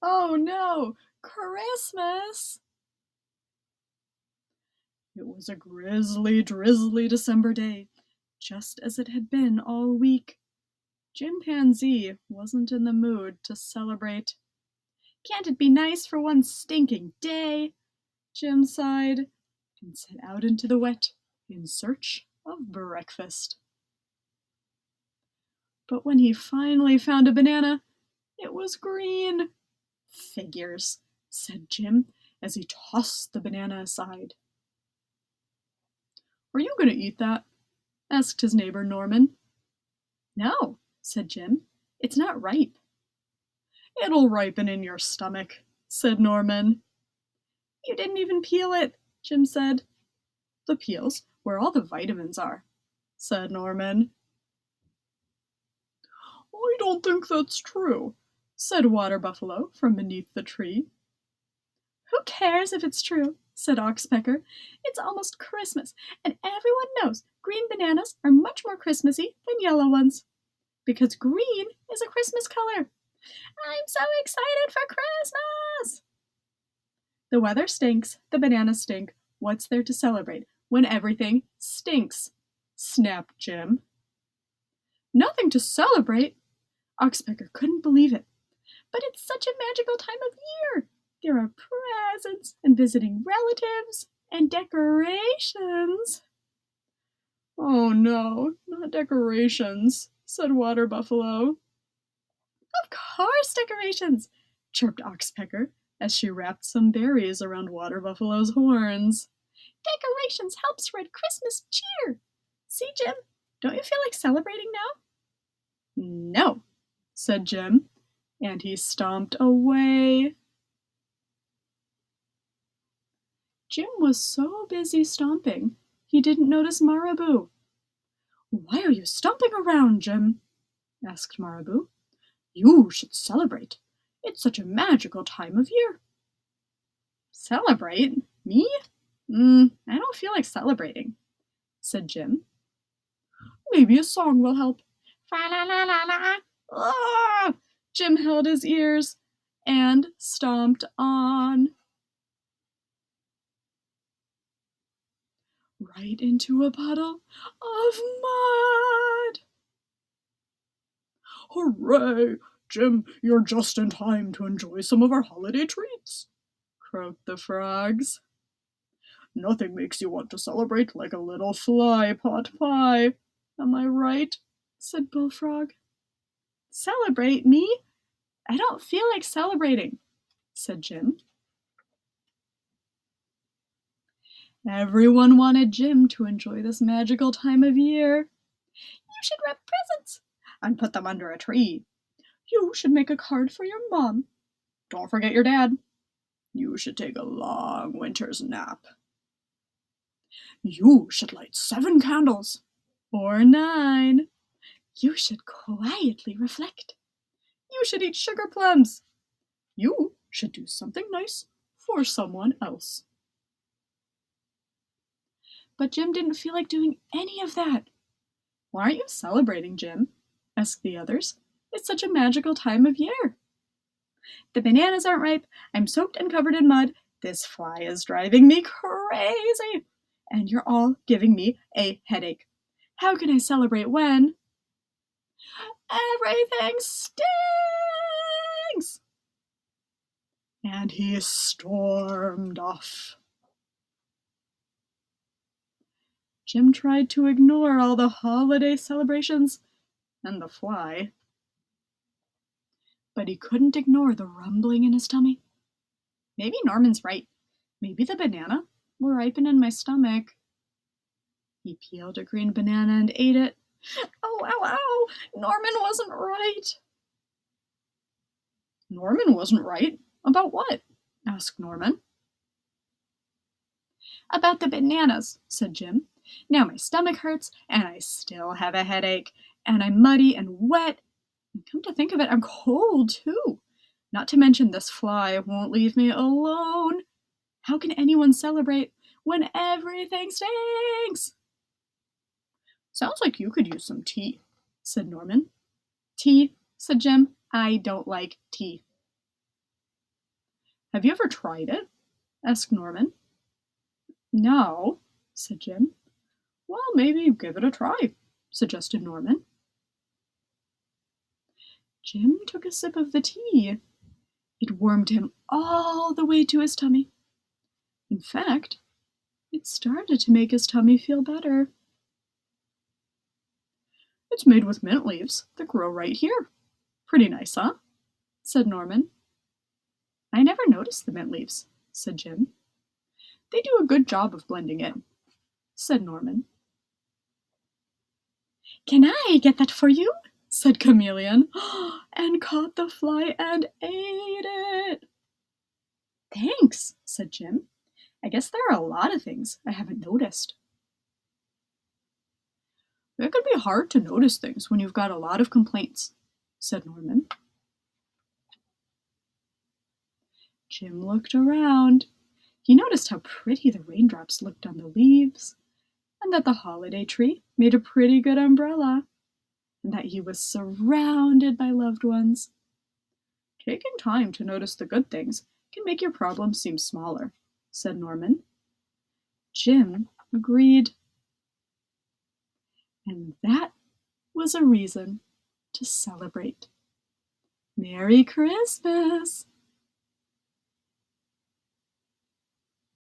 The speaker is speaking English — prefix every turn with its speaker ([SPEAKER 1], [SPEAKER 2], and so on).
[SPEAKER 1] Oh no, Christmas! It was a grisly, drizzly December day, just as it had been all week. Chimpanzee wasn't in the mood to celebrate. Can't it be nice for one stinking day? Jim sighed and set out into the wet in search of breakfast. But when he finally found a banana, it was green. Figures, said Jim as he tossed the banana aside. Are you going to eat that? Asked his neighbor Norman. No, said Jim. It's not ripe. It'll ripen in your stomach, said Norman. You didn't even peel it, Jim said. The peel's where all the vitamins are, said Norman. I don't think that's true, said Water Buffalo from beneath the tree. Who cares if it's true, said Oxpecker. It's almost Christmas, and everyone knows green bananas are much more Christmassy than yellow ones, because green is a Christmas color. I'm so excited for Christmas! The weather stinks, the bananas stink. What's there to celebrate when everything stinks? Snapped Jim. Nothing to celebrate? Oxpecker couldn't believe it. But it's such a magical time of year. There are presents and visiting relatives and decorations. Oh no, not decorations, said Water Buffalo. Of course decorations, chirped Oxpecker as she wrapped some berries around Water Buffalo's horns. Decorations help spread Christmas cheer. See, Jim, don't you feel like celebrating now? No, said Jim, and he stomped away. Jim was so busy stomping, he didn't notice Marabou. Why are you stomping around, Jim? Asked Marabou. You should celebrate. It's such a magical time of year. Celebrate? Me? I don't feel like celebrating, said Jim. Maybe a song will help. Fa-la-la-la-la. Ah! Jim held his ears and stomped on. Right into a puddle of mud. Hooray! Jim, you're just in time to enjoy some of our holiday treats, croaked the frogs. Nothing makes you want to celebrate like a little fly pot pie. Am I right? Said Bullfrog. Celebrate me? I don't feel like celebrating, said Jim. Everyone wanted Jim to enjoy this magical time of year. You should wrap presents and put them under a tree. You should make a card for your mom. Don't forget your dad. You should take a long winter's nap. You should light 7 candles. Or 9. You should quietly reflect. You should eat sugar plums. You should do something nice for someone else. But Jim didn't feel like doing any of that. Why aren't you celebrating, Jim? Asked the others. It's such a magical time of year. The bananas aren't ripe. I'm soaked and covered in mud. This fly is driving me crazy. And you're all giving me a headache. How can I celebrate when everything stinks? And he stormed off. Jim tried to ignore all the holiday celebrations and the fly, but he couldn't ignore the rumbling in his tummy. Maybe Norman's right. Maybe the banana will ripen in my stomach. He peeled a green banana and ate it. Oh, ow, ow! Norman wasn't right. Norman wasn't right? About what? Asked Norman. About the bananas, said Jim. Now my stomach hurts, and I still have a headache, and I'm muddy and wet. And come to think of it, I'm cold, too. Not to mention this fly won't leave me alone. How can anyone celebrate when everything stinks? Sounds like you could use some tea, said Norman. Tea, said Jim. I don't like tea. Have you ever tried it? Asked Norman. No, said Jim. Well, maybe give it a try, suggested Norman. Jim took a sip of the tea. It warmed him all the way to his tummy. In fact, it started to make his tummy feel better. It's made with mint leaves that grow right here. Pretty nice, huh? Said Norman. I never noticed the mint leaves, said Jim. They do a good job of blending in, said Norman. Can I get that for you? Said Chameleon, and caught the fly and ate it. Thanks, said Jim. I guess there are a lot of things I haven't noticed. It can be hard to notice things when you've got a lot of complaints, said Norman. Jim looked around. He noticed how pretty the raindrops looked on the leaves, and that the holiday tree made a pretty good umbrella, and that he was surrounded by loved ones. Taking time to notice the good things can make your problems seem smaller, said Norman. Jim agreed. And that was a reason to celebrate. Merry Christmas!